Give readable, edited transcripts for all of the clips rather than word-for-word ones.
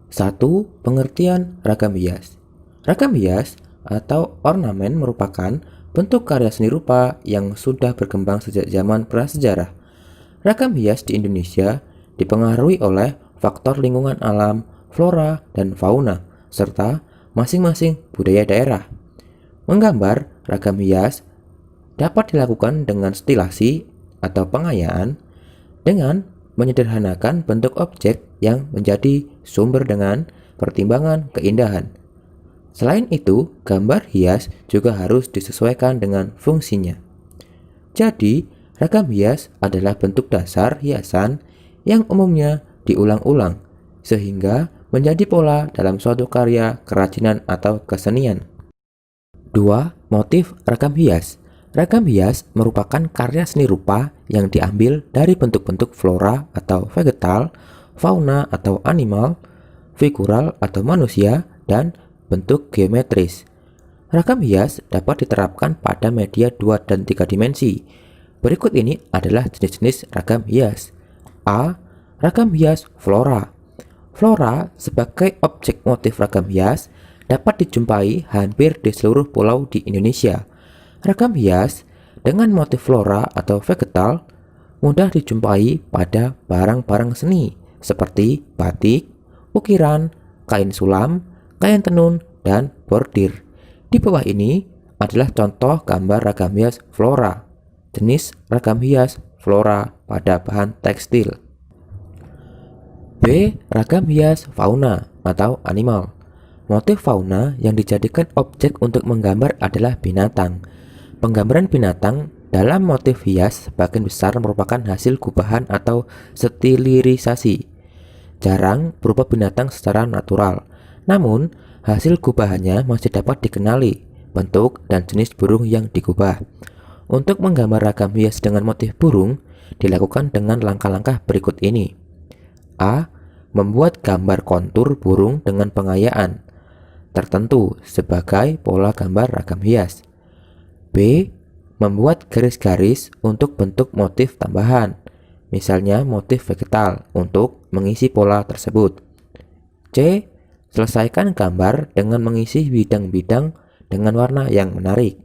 Satu, pengertian ragam hias. Ragam hias atau ornamen merupakan bentuk karya seni rupa yang sudah berkembang sejak zaman prasejarah. Ragam hias di Indonesia dipengaruhi oleh faktor lingkungan alam, flora, dan fauna, serta masing-masing budaya daerah. Menggambar ragam hias dapat dilakukan dengan stilasi atau pengayaan dengan menyederhanakan bentuk objek yang menjadi sumber dengan pertimbangan keindahan. Selain itu, gambar hias juga harus disesuaikan dengan fungsinya. Jadi, ragam hias adalah bentuk dasar hiasan yang umumnya diulang-ulang, sehingga menjadi pola dalam suatu karya, kerajinan, atau kesenian. 2. Motif ragam hias. Ragam hias merupakan karya seni rupa yang diambil dari bentuk-bentuk flora atau vegetal, fauna atau animal, figural atau manusia, dan bentuk geometris. Ragam hias dapat diterapkan pada media 2 dan 3 dimensi. Berikut ini adalah jenis-jenis ragam hias. A. Ragam hias flora. Flora sebagai objek motif ragam hias dapat dijumpai hampir di seluruh pulau di Indonesia. Ragam hias dengan motif flora atau vegetal mudah dijumpai pada barang-barang seni seperti batik, ukiran, kain sulam, kain tenun, dan bordir. Di bawah ini adalah contoh gambar ragam hias flora. Jenis ragam hias flora pada bahan tekstil. B. Ragam hias fauna atau animal. Motif fauna yang dijadikan objek untuk menggambar adalah binatang. Penggambaran binatang dalam motif hias sebagian besar merupakan hasil gubahan atau stilirisasi. Jarang berupa binatang secara natural, namun hasil gubahannya masih dapat dikenali bentuk dan jenis burung yang digubah. Untuk menggambar ragam hias dengan motif burung dilakukan dengan langkah-langkah berikut ini. A. Membuat gambar kontur burung dengan pengayaan tertentu sebagai pola gambar ragam hias. B. Membuat garis-garis untuk bentuk motif tambahan, misalnya motif vegetal untuk mengisi pola tersebut. C. Selesaikan gambar dengan mengisi bidang-bidang dengan warna yang menarik.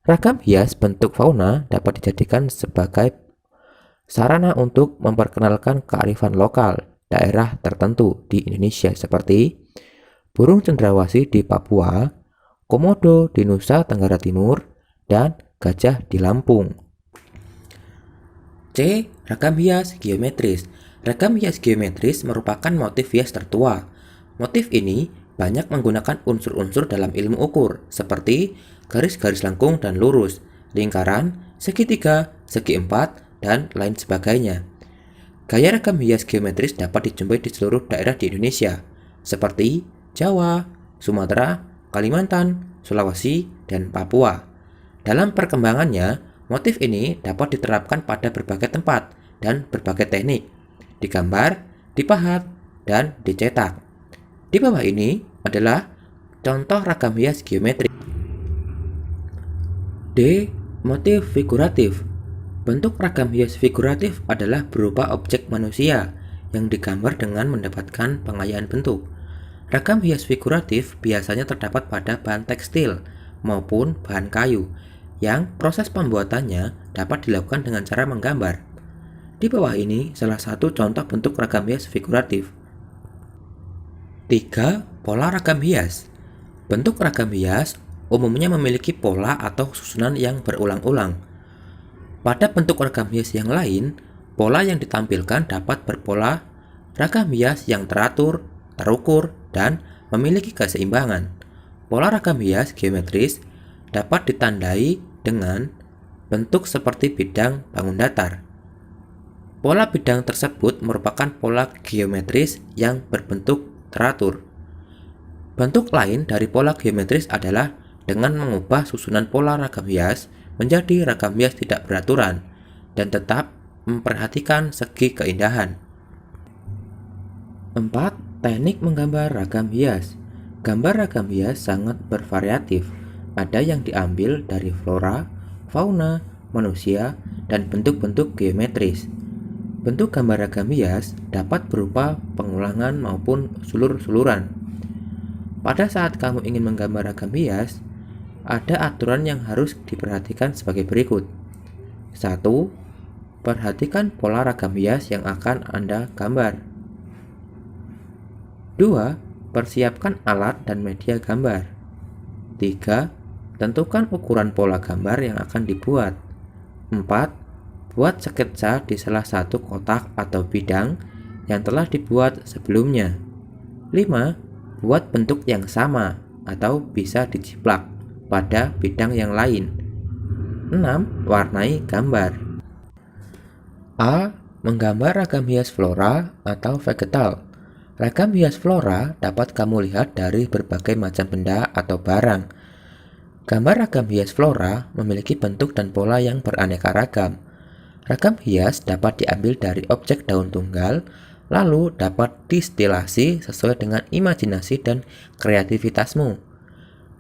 Ragam hias bentuk fauna dapat dijadikan sebagai sarana untuk memperkenalkan kearifan lokal daerah tertentu di Indonesia seperti burung cendrawasih di Papua, komodo di Nusa Tenggara Timur, dan gajah di Lampung. C. Ragam hias geometris. Ragam hias geometris merupakan motif hias tertua. Motif ini banyak menggunakan unsur-unsur dalam ilmu ukur, seperti garis-garis lengkung dan lurus, lingkaran, segitiga, segi empat, dan lain sebagainya. Gaya ragam hias geometris dapat dijumpai di seluruh daerah di Indonesia, seperti Jawa, Sumatera, Kalimantan, Sulawesi, dan Papua. Dalam perkembangannya, motif ini dapat diterapkan pada berbagai tempat dan berbagai teknik, digambar, dipahat, dan dicetak. Di bawah ini adalah contoh ragam hias geometri. D. Motif figuratif. Bentuk ragam hias figuratif adalah berupa objek manusia yang digambar dengan mendapatkan pengayaan bentuk. Ragam hias figuratif biasanya terdapat pada bahan tekstil maupun bahan kayu yang proses pembuatannya dapat dilakukan dengan cara menggambar. Di bawah ini salah satu contoh bentuk ragam hias figuratif. 3. Pola ragam hias. Bentuk ragam hias umumnya memiliki pola atau susunan yang berulang-ulang. Pada bentuk ragam hias yang lain, pola yang ditampilkan dapat berpola ragam hias yang teratur, terukur, dan memiliki keseimbangan. Pola ragam hias geometris dapat ditandai dengan bentuk seperti bidang bangun datar. Pola bidang tersebut merupakan pola geometris yang berbentuk teratur. Bentuk lain dari pola geometris adalah dengan mengubah susunan pola ragam hias menjadi ragam hias tidak beraturan dan tetap memperhatikan segi keindahan. 4. Teknik menggambar ragam hias. Gambar ragam hias sangat bervariatif. Ada yang diambil dari flora, fauna, manusia, dan bentuk-bentuk geometris. Bentuk gambar ragam hias dapat berupa pengulangan maupun sulur-suluran. Pada saat kamu ingin menggambar ragam hias, ada aturan yang harus diperhatikan sebagai berikut. 1. Perhatikan pola ragam hias yang akan Anda gambar. 2. Persiapkan alat dan media gambar. 3. Tentukan ukuran pola gambar yang akan dibuat. 4. Buat sketsa di salah satu kotak atau bidang yang telah dibuat sebelumnya. 5. Buat bentuk yang sama atau bisa dijiplak pada bidang yang lain. 6. Warnai gambar. A. Menggambar ragam hias flora atau vegetal. Ragam hias flora dapat kamu lihat dari berbagai macam benda atau barang. Gambar ragam hias flora memiliki bentuk dan pola yang beraneka ragam. Ragam hias dapat diambil dari objek daun tunggal, lalu dapat distilasi sesuai dengan imajinasi dan kreativitasmu.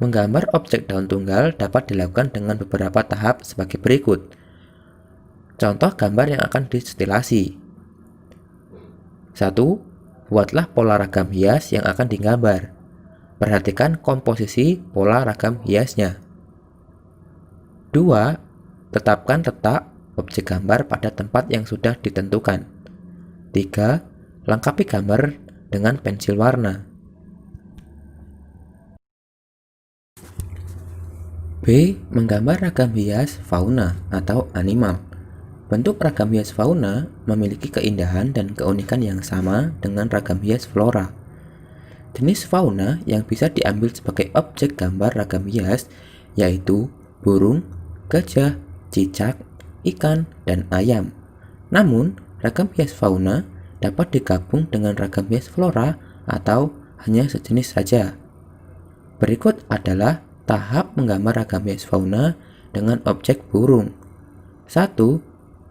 Menggambar objek daun tunggal dapat dilakukan dengan beberapa tahap sebagai berikut. Contoh gambar yang akan distilasi. 1. Buatlah pola ragam hias yang akan digambar. Perhatikan komposisi pola ragam hiasnya. 2. Tetapkan letak objek gambar pada tempat yang sudah ditentukan. 3. Lengkapi gambar dengan pensil warna. B. Menggambar ragam hias fauna atau animal. Bentuk ragam hias fauna memiliki keindahan dan keunikan yang sama dengan ragam hias flora. Jenis fauna yang bisa diambil sebagai objek gambar ragam hias yaitu burung, gajah, cicak, ikan, dan ayam. Namun, ragam hias fauna dapat digabung dengan ragam hias flora atau hanya sejenis saja. Berikut adalah tahap menggambar ragam hias fauna dengan objek burung. 1.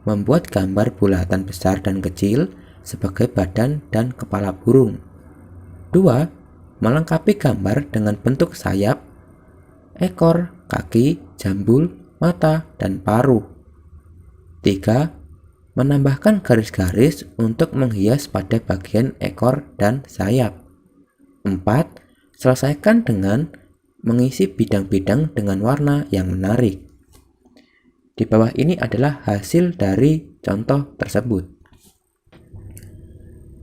Membuat gambar bulatan besar dan kecil sebagai badan dan kepala burung. 2. Melengkapi gambar dengan bentuk sayap, ekor, kaki, jambul, mata, dan paruh. 3. Menambahkan garis-garis untuk menghias pada bagian ekor dan sayap. 4. Selesaikan dengan mengisi bidang-bidang dengan warna yang menarik. Di bawah ini adalah hasil dari contoh tersebut.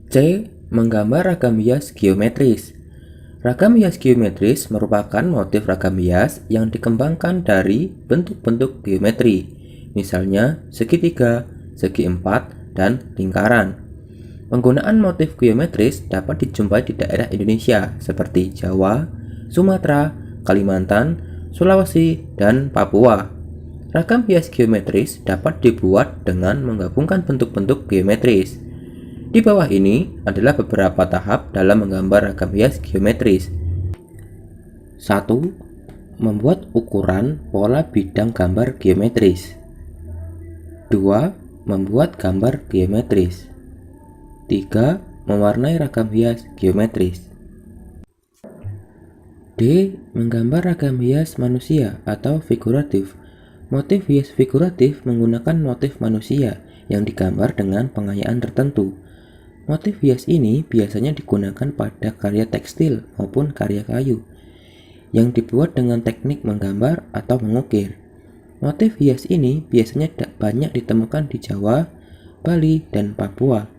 C. Menggambar ragam hias geometris. Ragam hias geometris merupakan motif ragam hias yang dikembangkan dari bentuk-bentuk geometri. Misalnya segitiga, segi empat, dan lingkaran. Penggunaan motif geometris dapat dijumpai di daerah Indonesia seperti Jawa, Sumatera, Kalimantan, Sulawesi, dan Papua. Ragam hias geometris dapat dibuat dengan menggabungkan bentuk-bentuk geometris. Di bawah ini adalah beberapa tahap dalam menggambar ragam hias geometris. 1. Membuat ukuran pola bidang gambar geometris. 2. Membuat gambar geometris. 3. Mewarnai ragam hias geometris. D. Menggambar ragam hias manusia atau figuratif. Motif hias figuratif menggunakan motif manusia yang digambar dengan pengayaan tertentu. Motif hias ini biasanya digunakan pada karya tekstil maupun karya kayu yang dibuat dengan teknik menggambar atau mengukir. Motif hias ini biasanya banyak ditemukan di Jawa, Bali, dan Papua.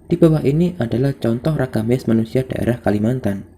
Di bawah ini adalah contoh ragam hias manusia daerah Kalimantan.